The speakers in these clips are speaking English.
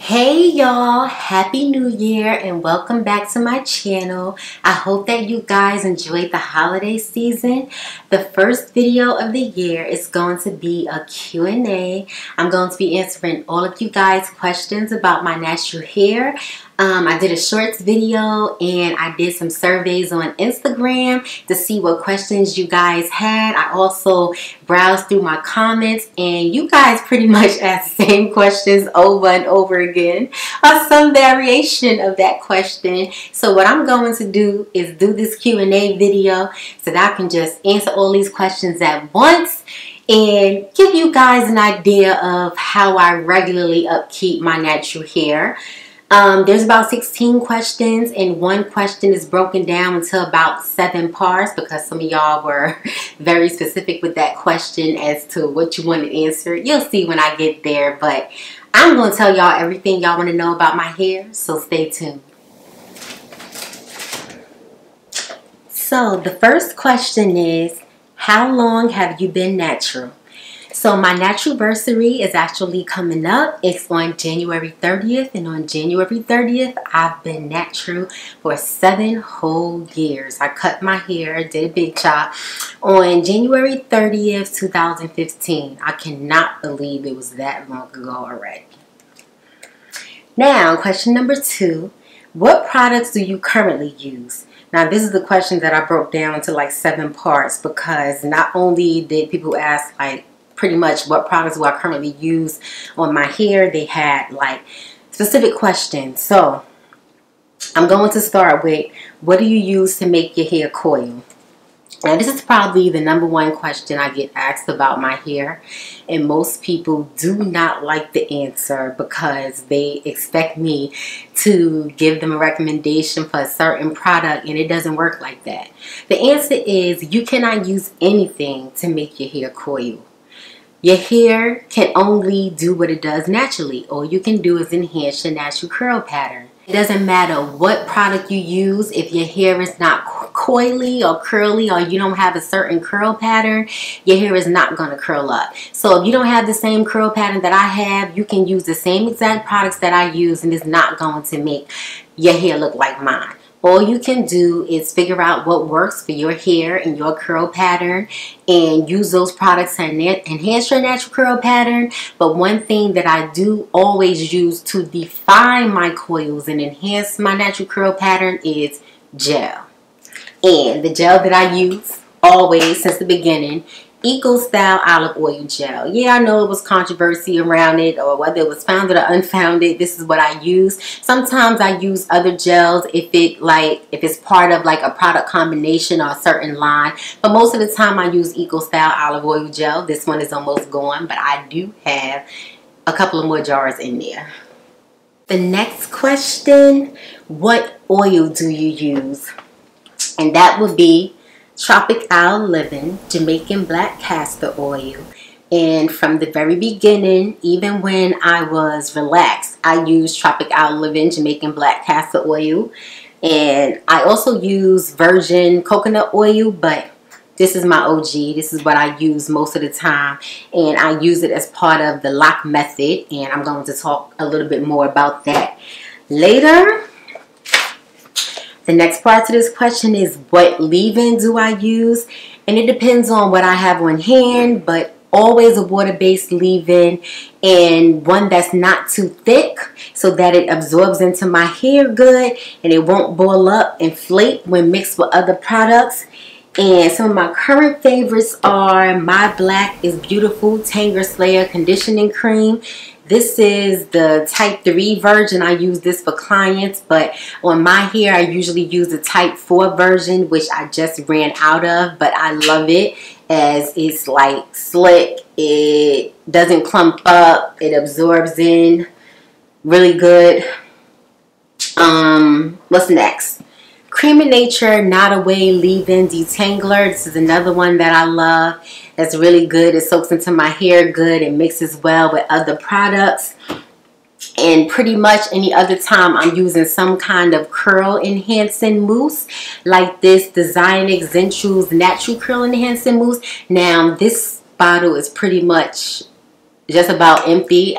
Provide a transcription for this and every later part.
Hey y'all, happy new year and welcome back to my channel. I hope that you guys enjoyed the holiday season. The first video of the year is going to be a Q&A. I'm going to be answering all of you guys' questions about my natural hair. I did a shorts video and I did some surveys on Instagram to see what questions you guys had. I also browsed through my comments and you guys pretty much asked the same questions over and over again, or some variation of that question. So what I'm going to do is do this Q&A video so that I can just answer all these questions at once and give you guys an idea of how I regularly upkeep my natural hair. There's about 16 questions and one question is broken down into about 7 parts because some of y'all were very specific with that question as to what you wanted answered. You'll see when I get there, but I'm going to tell y'all everything y'all want to know about my hair, so stay tuned. So the first question is, how long have you been natural? So my natural anniversary is actually coming up. It's on January 30th, and on January 30th, I've been natural for 7 whole years. I cut my hair, did a big chop on January 30th, 2015. I cannot believe it was that long ago already. Now, question number 2, what products do you currently use? Now, this is the question that I broke down into like 7 parts because not only did people ask like pretty much what products do I currently use on my hair, they had like specific questions. So I'm going to start with, what do you use to make your hair coil? Now this is probably the #1 question I get asked about my hair, and most people do not like the answer because they expect me to give them a recommendation for a certain product, and it doesn't work like that. The answer is you cannot use anything to make your hair coil. Your hair can only do what it does naturally. All you can do is enhance your natural curl pattern. It doesn't matter what product you use. If your hair is not coily or curly, or you don't have a certain curl pattern, your hair is not going to curl up. So if you don't have the same curl pattern that I have, you can use the same exact products that I use and it's not going to make your hair look like mine. All you can do is figure out what works for your hair and your curl pattern and use those products to enhance your natural curl pattern. But one thing that I do always use to define my coils and enhance my natural curl pattern is gel. And the gel that I use always since the beginning, Eco Style Olive Oil Gel. Yeah, I know it was controversy around it, or whether it was founded or unfounded. This is what I use. Sometimes I use other gels if it's part of like a product combination or a certain line. But most of the time I use Eco Style Olive Oil Gel. This one is almost gone, but I do have a couple of more jars in there. The next question, what oil do you use? And that would be Tropic Isle Living Jamaican Black Castor Oil. And from the very beginning, even when I was relaxed, I used Tropic Isle Living Jamaican Black Castor Oil. And I also use virgin coconut oil, but this is my OG. This is what I use most of the time. And I use it as part of the lock method. And I'm going to talk a little bit more about that later. The next part to this question is, what leave-in do I use? And it depends on what I have on hand, but always a water-based leave-in and one that's not too thick so that it absorbs into my hair good and it won't ball up and flake when mixed with other products. And some of my current favorites are My Black is Beautiful Tanger Slayer Conditioning Cream. This is the type 3 version. I use this for clients, but on my hair I usually use the type 4 version, which I just ran out of, but I love it as it's like slick. It doesn't clump up. It absorbs in really good. What's next? Cream of Nature Not Away Leave-In Detangler. This is another one that I love. That's really good. It soaks into my hair good and mixes well with other products. And pretty much any other time I'm using some kind of curl enhancing mousse, like this Designic Zentral's Natural Curl Enhancing Mousse. Now this bottle is pretty much just about empty.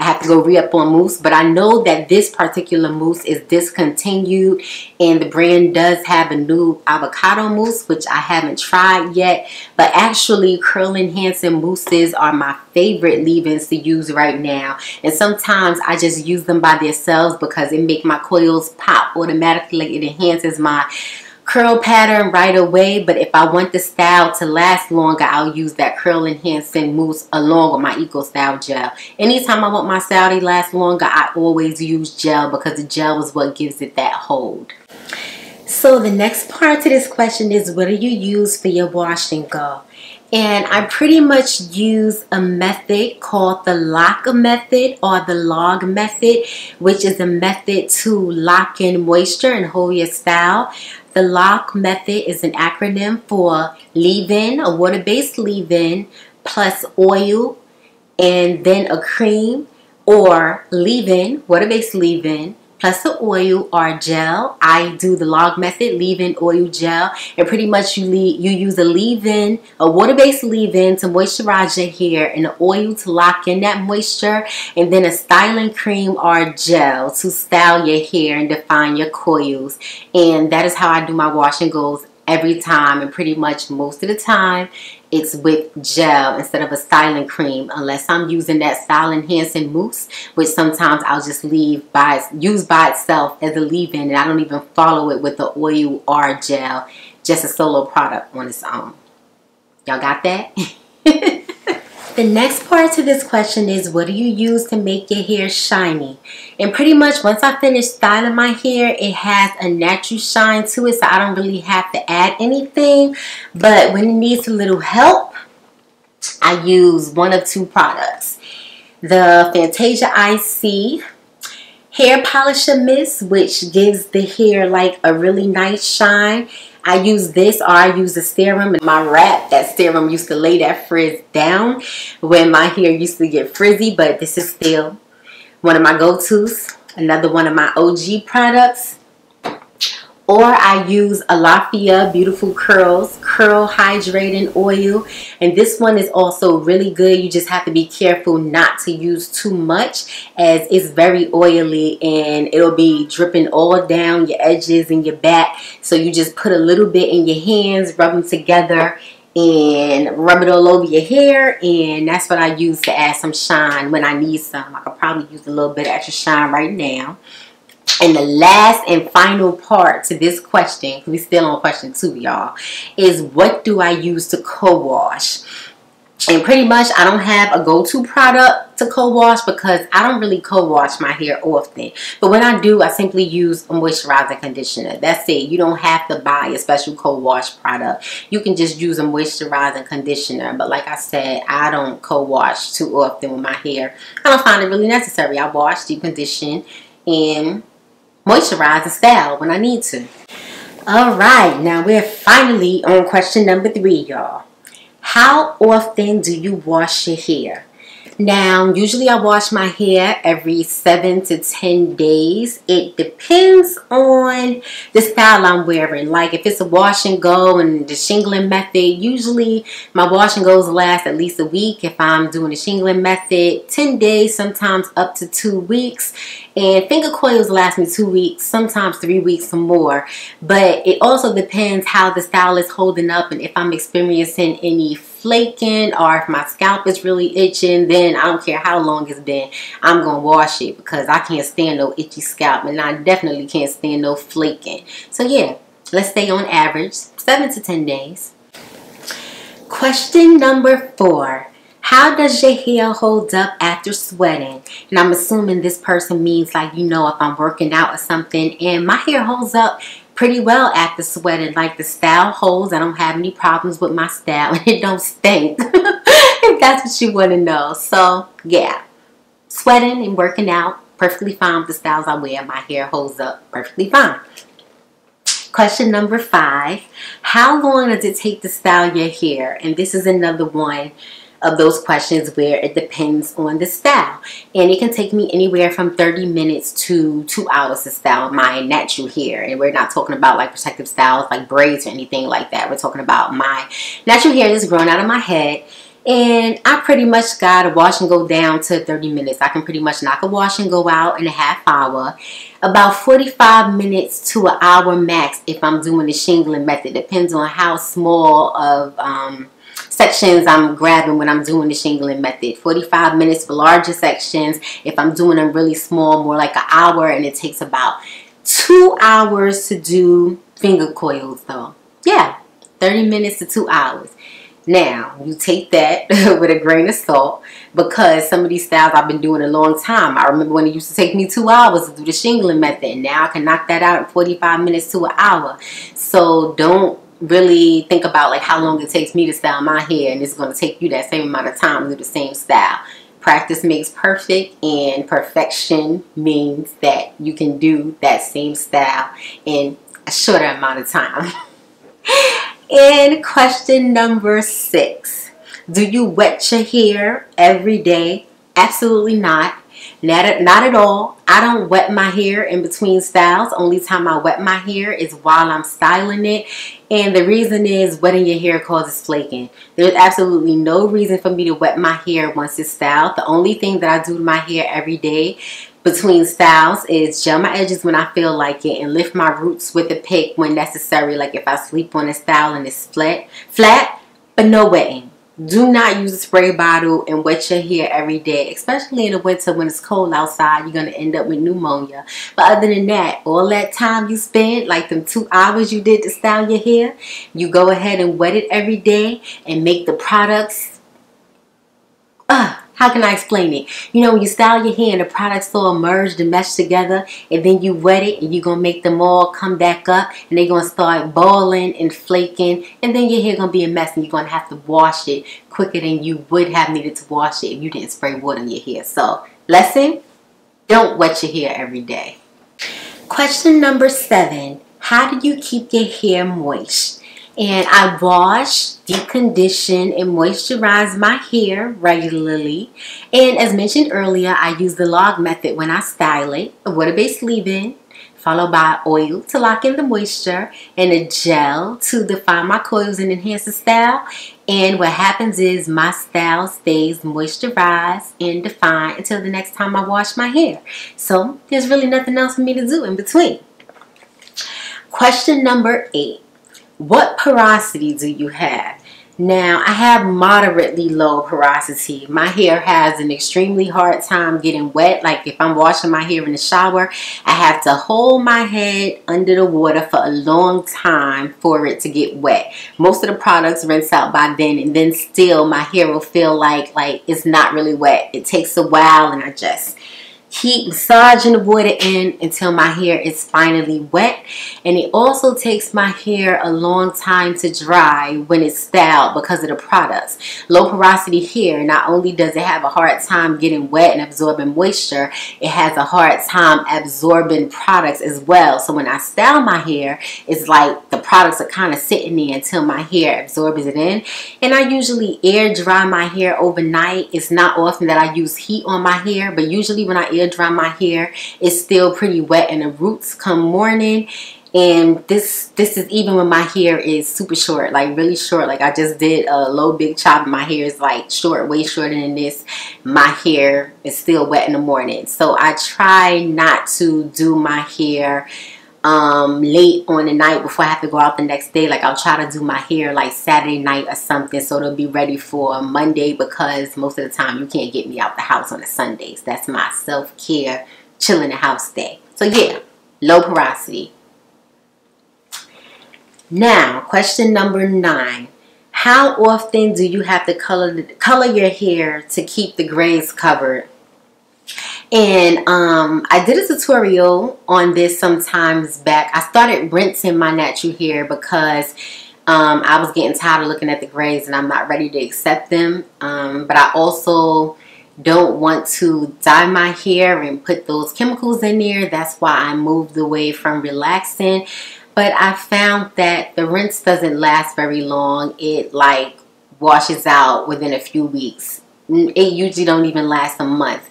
I have to go re-up on mousse. But I know that this particular mousse is discontinued, and the brand does have a new avocado mousse, which I haven't tried yet. But actually, curl enhancing mousses are my favorite leave-ins to use right now. And sometimes I just use them by themselves because it makes my coils pop automatically. It enhances my curl pattern right away. But if I want the style to last longer, I'll use that curl enhancing mousse along with my Eco Style gel. Anytime I want my style to last longer, I always use gel because the gel is what gives it that hold. So the next part to this question is, what do you use for your wash and go? And I pretty much use a method called the lock method or the log method, which is a method to lock in moisture and hold your style. The lock method is an acronym for leave-in, a water-based leave-in, plus oil, and then a cream, or leave-in, water-based leave-in, plus the oil or gel. I do the log method, leave-in, oil, gel, and pretty much you use a leave-in, a water-based leave-in to moisturize your hair, and the oil to lock in that moisture, and then a styling cream or gel to style your hair and define your coils. And that is how I do my wash and goes every time, and pretty much most of the time it's with gel instead of a styling cream, unless I'm using that style enhancing mousse, which sometimes I'll just use by itself as a leave-in, and I don't even follow it with the oil or gel, just a solo product on its own. Y'all got that? The next part to this question is, what do you use to make your hair shiny? And pretty much once I finish styling my hair, it has a natural shine to it, so I don't really have to add anything. But when it needs a little help, I use one of two products. The Fantasia IC Hair Polisher Mist, which gives the hair like a really nice shine. I use this, or I use the serum in my wrap. That serum used to lay that frizz down when my hair used to get frizzy, but this is still one of my go-tos. Another one of my OG products. Or I use Alafia Beautiful Curls Curl Hydrating Oil. And this one is also really good. You just have to be careful not to use too much, as it's very oily and it'll be dripping all down your edges and your back. So you just put a little bit in your hands, rub them together, and rub it all over your hair. And that's what I use to add some shine when I need some. I could probably use a little bit of extra shine right now. And the last and final part to this question, because we're still on question 2, y'all, is what do I use to co-wash? And pretty much I don't have a go-to product to co-wash because I don't really co-wash my hair often. But when I do, I simply use a moisturizing conditioner. That's it. You don't have to buy a special co-wash product. You can just use a moisturizing conditioner. But like I said, I don't co-wash too often with my hair. I don't find it really necessary. I wash, deep condition, and moisturize and style when I need to. Alright, now we're finally on question number 3, y'all. How often do you wash your hair? Now, usually I wash my hair every 7 to 10 days. It depends on the style I'm wearing. Like if it's a wash and go and the shingling method, usually my wash and goes last at least a week. If I'm doing the shingling method, 10 days, sometimes up to 2 weeks. And finger coils last me 2 weeks, sometimes 3 weeks or more. But it also depends how the style is holding up and if I'm experiencing any flaking or if my scalp is really itching. Then I don't care how long it's been, I'm going to wash it because I can't stand no itchy scalp, and I definitely can't stand no flaking. So yeah, let's stay on average 7 to 10 days. Question number 4. How does your hair hold up after sweating? And I'm assuming this person means like, you know, if I'm working out or something. And my hair holds up pretty well after sweating. Like the style holds. I don't have any problems with my style. And it don't stink. If that's what you want to know. So yeah, sweating and working out, perfectly fine with the styles I wear. My hair holds up perfectly fine. Question number 5. How long does it take to style your hair? And this is another one of those questions where it depends on the style, and it can take me anywhere from 30 minutes to 2 hours to style my natural hair. And we're not talking about like protective styles like braids or anything like that. We're talking about my natural hair that's growing out of my head. And I pretty much got a wash and go down to 30 minutes. I can pretty much knock a wash and go out in a half hour. About 45 minutes to an hour max if I'm doing the shingling method. Depends on how small of sections I'm grabbing when I'm doing the shingling method. 45 minutes for larger sections. If I'm doing them really small, more like an hour. And it takes about 2 hours to do finger coils though. Yeah, 30 minutes to 2 hours. Now, you take that with a grain of salt because some of these styles I've been doing a long time. I remember when it used to take me 2 hours to do the shingling method. And now I can knock that out in 45 minutes to an hour. So don't really think about like how long it takes me to style my hair. And it's going to take you that same amount of time to do the same style. Practice makes perfect, and perfection means that you can do that same style in a shorter amount of time. And question number 6. Do you wet your hair every day? Absolutely not. Not at all. I don't wet my hair in between styles. Only time I wet my hair is while I'm styling it. And the reason is wetting your hair causes flaking. There's absolutely no reason for me to wet my hair once it's styled. The only thing that I do to my hair every day between styles is gel my edges when I feel like it and lift my roots with a pick when necessary, like if I sleep on a style and it's flat, but no wetting. Do not use a spray bottle and wet your hair every day, especially in the winter when it's cold outside. You're going to end up with pneumonia. But other than that, all that time you spend, like them 2 hours you did to style your hair, you go ahead and wet it every day and make the products how can I explain it? You know, when you style your hair and the products all merged and meshed together, and then you wet it and you're going to make them all come back up and they're going to start balling and flaking, and then your hair going to be a mess and you're going to have to wash it quicker than you would have needed to wash it if you didn't spray water in your hair. So, lesson, don't wet your hair every day. Question number 7. How do you keep your hair moist? And I wash, deep condition, and moisturize my hair regularly. And as mentioned earlier, I use the log method when I style it. A water-based leave-in, followed by oil to lock in the moisture, and a gel to define my coils and enhance the style. And what happens is my style stays moisturized and defined until the next time I wash my hair. So there's really nothing else for me to do in between. Question number 8. What porosity do you have? Now, I have moderately low porosity. My hair has an extremely hard time getting wet. Like if I'm washing my hair in the shower, I have to hold my head under the water for a long time for it to get wet. Most of the products rinse out by then, and then still my hair will feel like it's not really wet. It takes a while, and I just keep massaging the water in until my hair is finally wet. And it also takes my hair a long time to dry when it's styled because of the products. Low porosity hair, not only does it have a hard time getting wet and absorbing moisture, it has a hard time absorbing products as well. So when I style my hair, it's like the products are kind of sitting there until my hair absorbs it in. And I usually air dry my hair overnight. It's not often that I use heat on my hair, but usually when I air dry my hair, it's still pretty wet in the roots come morning. And this is even when my hair is super short, like really short. Like I just did a low big chop and my hair is like short, way shorter than this. My hair is still wet in the morning. So I try not to do my hair late on the night before I have to go out the next day. Like I'll try to do my hair like Saturday night or something, so it'll be ready for Monday, because most of the time you can't get me out the house on the Sundays. That's my self-care, chill in the house day. So yeah, low porosity. Now, question number 9. How often do you have to color your hair to keep the grays covered? And I did a tutorial on this sometimes back. I started rinsing my natural hair because I was getting tired of looking at the grays and I'm not ready to accept them. But I also don't want to dye my hair and put those chemicals in there. That's why I moved away from relaxing. But I found that the rinse doesn't last very long. It like washes out within a few weeks. It usually don't even last a month.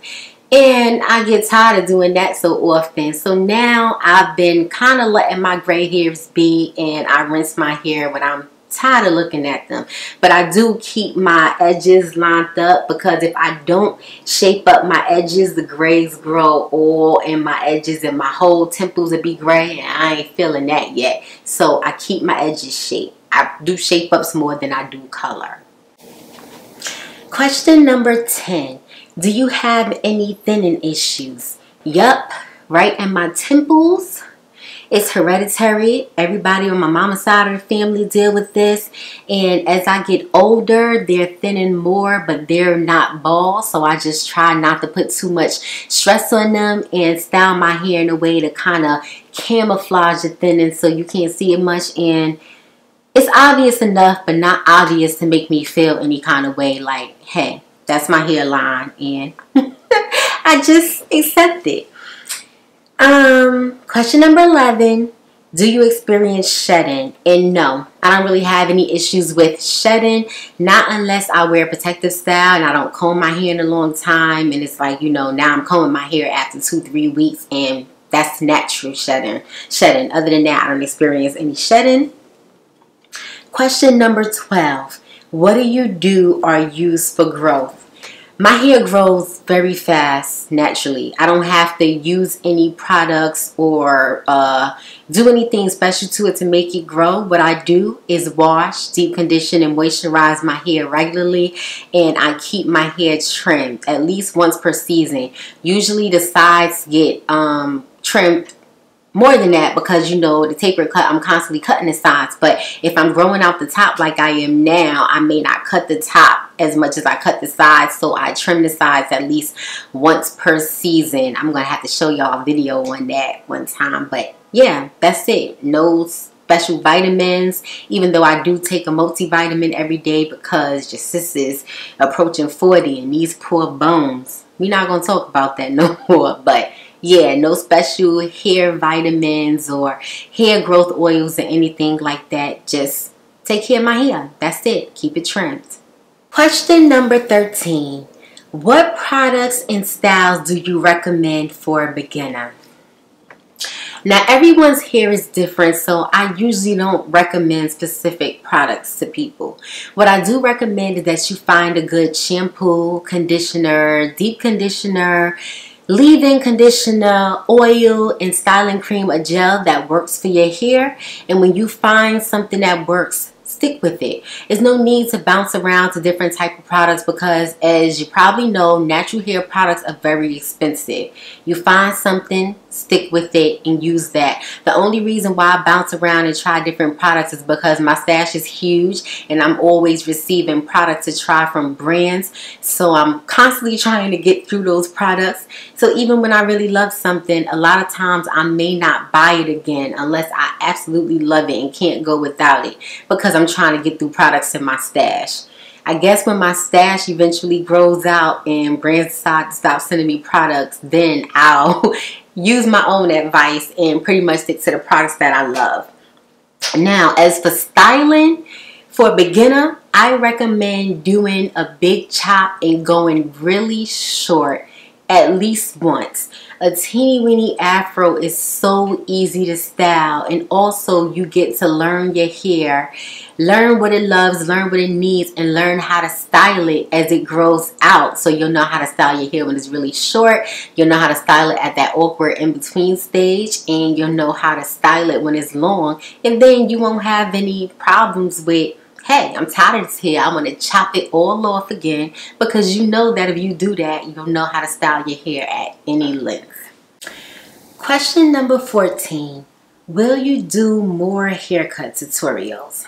And I get tired of doing that so often. So now I've been kind of letting my gray hairs be, and I rinse my hair when I'm Tired of looking at them. But I do keep my edges lined up, because if I don't shape up my edges, the grays grow all in my edges and my whole temples will be gray, and I ain't feeling that yet. So I keep my edges shaped. I do shape ups more than I do color. Question number 10. Do you have any thinning issues? Yup, right in my temples. It's hereditary. Everybody on my mama's side of the family deal with this. And as I get older, they're thinning more, but they're not bald. So I just try not to put too much stress on them and style my hair in a way to kind of camouflage the thinning so you can't see it much. And it's obvious enough, but not obvious to make me feel any kind of way like, hey, that's my hairline. And I just accept it. Question number 11. Do you experience shedding? And no, I don't really have any issues with shedding. Not unless I wear protective style and I don't comb my hair in a long time. And it's like, you know, now I'm combing my hair after 2-3 weeks. And that's natural shedding. Other than that, I don't experience any shedding. Question number 12. What do you do or use for growth? My hair grows very fast naturally. I don't have to use any products or do anything special to it to make it grow. What I do is wash, deep condition, and moisturize my hair regularly. And I keep my hair trimmed at least once per season. Usually the sides get trimmed more than that, because, you know, the taper cut, I'm constantly cutting the sides. But if I'm growing out the top like I am now, I may not cut the top as much as I cut the sides. So I trim the sides at least once per season. I'm going to have to show y'all a video on that one time. But yeah, that's it. No special vitamins, even though I do take a multivitamin every day because your sis is approaching 40 and these poor bones. We're not going to talk about that no more. But yeah, no special hair vitamins or hair growth oils or anything like that. Just take care of my hair. That's it. Keep it trimmed. Question number 13. What products and styles do you recommend for a beginner? Now, everyone's hair is different, so I usually don't recommend specific products to people. What I do recommend is that you find a good shampoo, conditioner, deep conditioner, leave-in conditioner, oil, and styling cream, a gel that works for your hair. And when you find something that works, stick with it. There's no need to bounce around to different type of products, because as you probably know, natural hair products are very expensive. You find something, stick with it, and use that. The only reason why I bounce around and try different products is because my stash is huge and I'm always receiving products to try from brands. So I'm constantly trying to get through those products. So even when I really love something, a lot of times I may not buy it again unless I absolutely love it and can't go without it, because I'm trying to get through products in my stash. I guess when my stash eventually grows out and brands decide to stop sending me products, then I'll use my own advice and pretty much stick to the products that I love. Now, as for styling, for a beginner, I recommend doing a big chop and going really short at least once. A teeny weeny afro is so easy to style, and also you get to learn your hair, learn what it loves, learn what it needs, and learn how to style it as it grows out. So you'll know how to style your hair when it's really short, you'll know how to style it at that awkward in-between stage, and you'll know how to style it when it's long. And then you won't have any problems with, hey, I'm tired of this hair, I want to chop it all off again, because you know that if you do that, you'll know how to style your hair at any length. Question number 14. Will you do more haircut tutorials?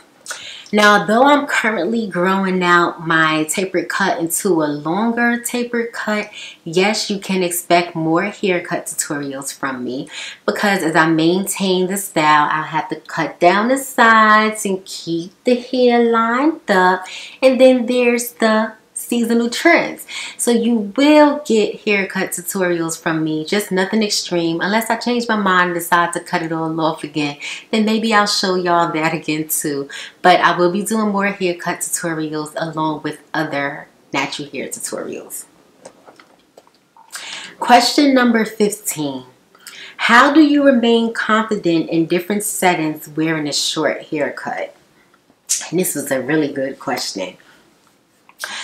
Now, though I'm currently growing out my tapered cut into a longer tapered cut, yes, you can expect more haircut tutorials from me, because as I maintain the style, I'll have to cut down the sides and keep the hair lined up. And then there's the seasonal trends. So you will get haircut tutorials from me, just nothing extreme. Unless I change my mind and decide to cut it all off again, then maybe I'll show y'all that again too. But I will be doing more haircut tutorials along with other natural hair tutorials. Question number 15. How do you remain confident in different settings wearing a short haircut? And this was a really good question.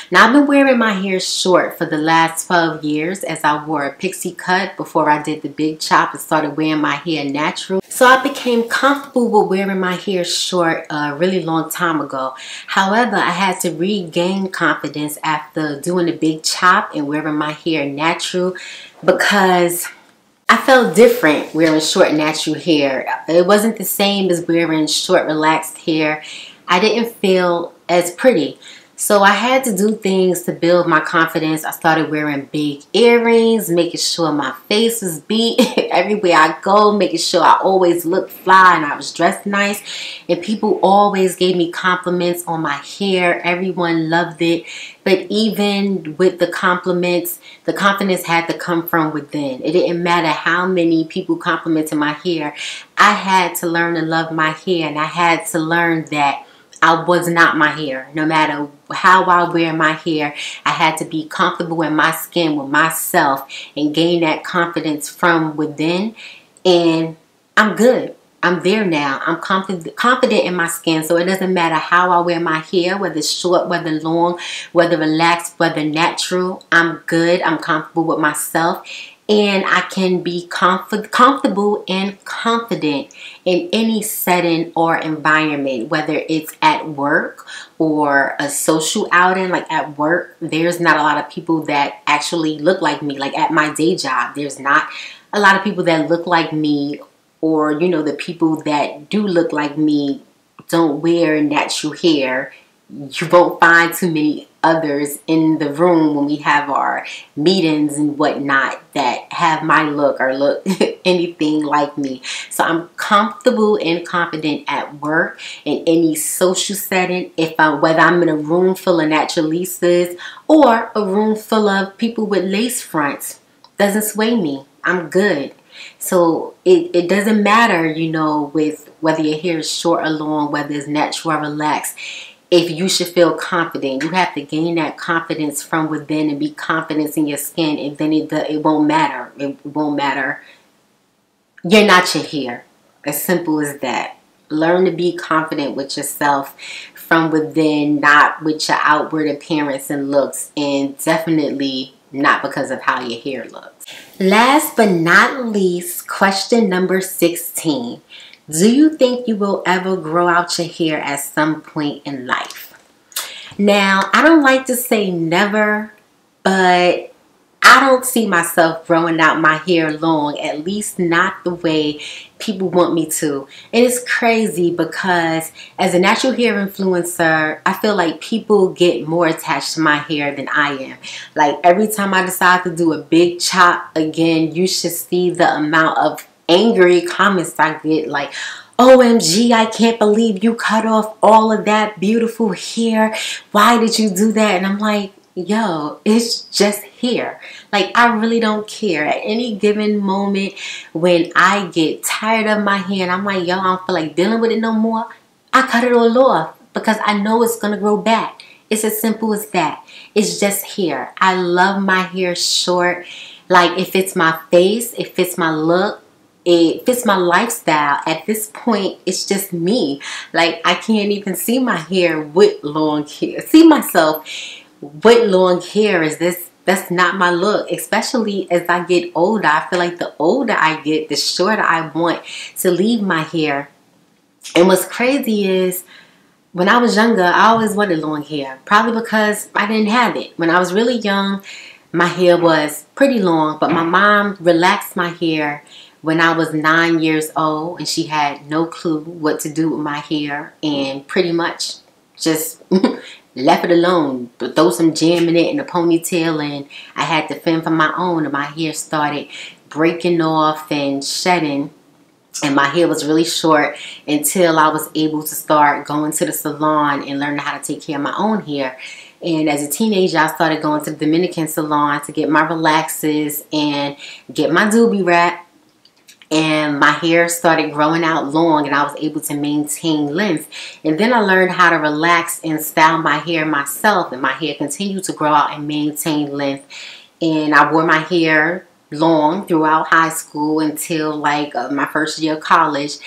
Now, I've been wearing my hair short for the last 12 years, as I wore a pixie cut before I did the big chop and started wearing my hair natural. So I became comfortable with wearing my hair short a really long time ago. However, I had to regain confidence after doing the big chop and wearing my hair natural, because I felt different wearing short natural hair. It wasn't the same as wearing short relaxed hair. I didn't feel as pretty. So I had to do things to build my confidence. I started wearing big earrings, making sure my face was beat everywhere I go, making sure I always looked fly and I was dressed nice. And people always gave me compliments on my hair. Everyone loved it. But even with the compliments, the confidence had to come from within. It didn't matter how many people complimented my hair. I had to learn to love my hair, and I had to learn that I was not my hair. No matter how I wear my hair, I had to be comfortable in my skin with myself and gain that confidence from within. And I'm good. I'm there now. I'm confident in my skin. So it doesn't matter how I wear my hair, whether it's short, whether long, whether relaxed, whether natural. I'm good. I'm comfortable with myself. And I can be comfortable and confident in any setting or environment, whether it's at work or a social outing. Like at work, there's not a lot of people that actually look like me. Like at my day job, there's not a lot of people that look like me, or, you know, the people that do look like me don't wear natural hair. You won't find too many others in the room when we have our meetings and whatnot that have my look or look anything like me. So I'm comfortable and confident at work, in any social setting. Whether I'm in a room full of naturalistas or a room full of people with lace fronts, doesn't sway me. I'm good. So it doesn't matter, you know, with whether your hair is short or long, whether it's natural or relaxed. If you should feel confident, you have to gain that confidence from within and be confident in your skin, and then it won't matter. It won't matter. You're not your hair. As simple as that. Learn to be confident with yourself from within, not with your outward appearance and looks, and definitely not because of how your hair looks. Last but not least, question number 16. Do you think you will ever grow out your hair at some point in life? Now, I don't like to say never, but I don't see myself growing out my hair long, at least not the way people want me to. And it's crazy because as a natural hair influencer, I feel like people get more attached to my hair than I am. Like every time I decide to do a big chop, again, you should see the amount of angry comments I get, like, OMG, I can't believe you cut off all of that beautiful hair. Why did you do that? And I'm like, yo, it's just hair. Like, I really don't care. At any given moment when I get tired of my hair and I'm like, yo, I don't feel like dealing with it no more, I cut it all off because I know it's going to grow back. It's as simple as that. It's just hair. I love my hair short. Like, it fits my face. It fits my look. It fits my lifestyle. At this point, it's just me. Like, I can't even see my hair with long hair. See myself with long hair. That's not my look. Especially as I get older. I feel like the older I get, the shorter I want to leave my hair. And what's crazy is, when I was younger, I always wanted long hair. Probably because I didn't have it. When I was really young, my hair was pretty long. But my mom relaxed my hair when I was 9 years old, and she had no clue what to do with my hair, and pretty much just left it alone. But throw some jam in it in a ponytail, and I had to fend for my own, and my hair started breaking off and shedding, and my hair was really short until I was able to start going to the salon and learning how to take care of my own hair. And as a teenager, I started going to the Dominican salon to get my relaxes and get my doobie wrap. And my hair started growing out long, and I was able to maintain length. And then I learned how to relax and style my hair myself, and my hair continued to grow out and maintain length. And I wore my hair long throughout high school until like my first year of college.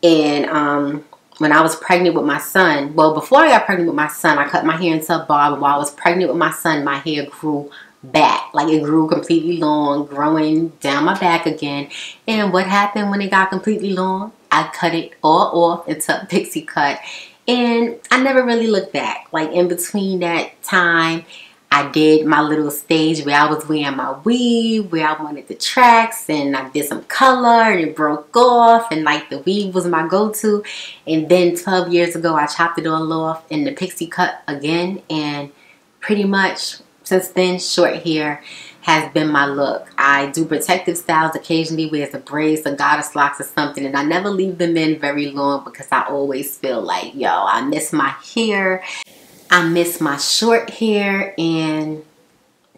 And when I was pregnant with my son, well, before I got pregnant with my son, I cut my hair into a bob. While I was pregnant with my son, my hair grew back. Like, it grew completely long, growing down my back again. And what happened when it got completely long? I cut it all off into a pixie cut. And I never really looked back. Like, in between that time, I did my little stage where I was wearing my weave, where I wanted the tracks, and I did some color, and it broke off, and like the weave was my go-to. And then 12 years ago, I chopped it all off in the pixie cut again, and pretty much since then, short hair has been my look. I do protective styles occasionally, wear the braids, the goddess locks or something, and I never leave them in very long because I always feel like, yo, I miss my hair. I miss my short hair, and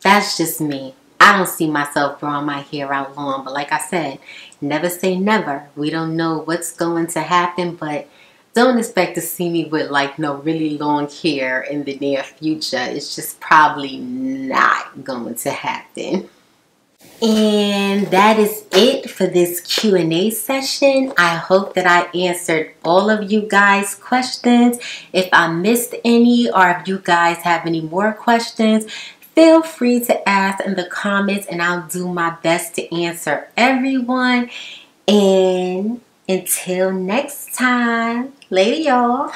that's just me. I don't see myself growing my hair out long, but like I said, never say never. We don't know what's going to happen, but don't expect to see me with like no really long hair in the near future. It's just probably not going to happen. And that is it for this Q&A session. I hope that I answered all of you guys' questions. If I missed any, or if you guys have any more questions, feel free to ask in the comments, and I'll do my best to answer everyone. And until next time, later y'all.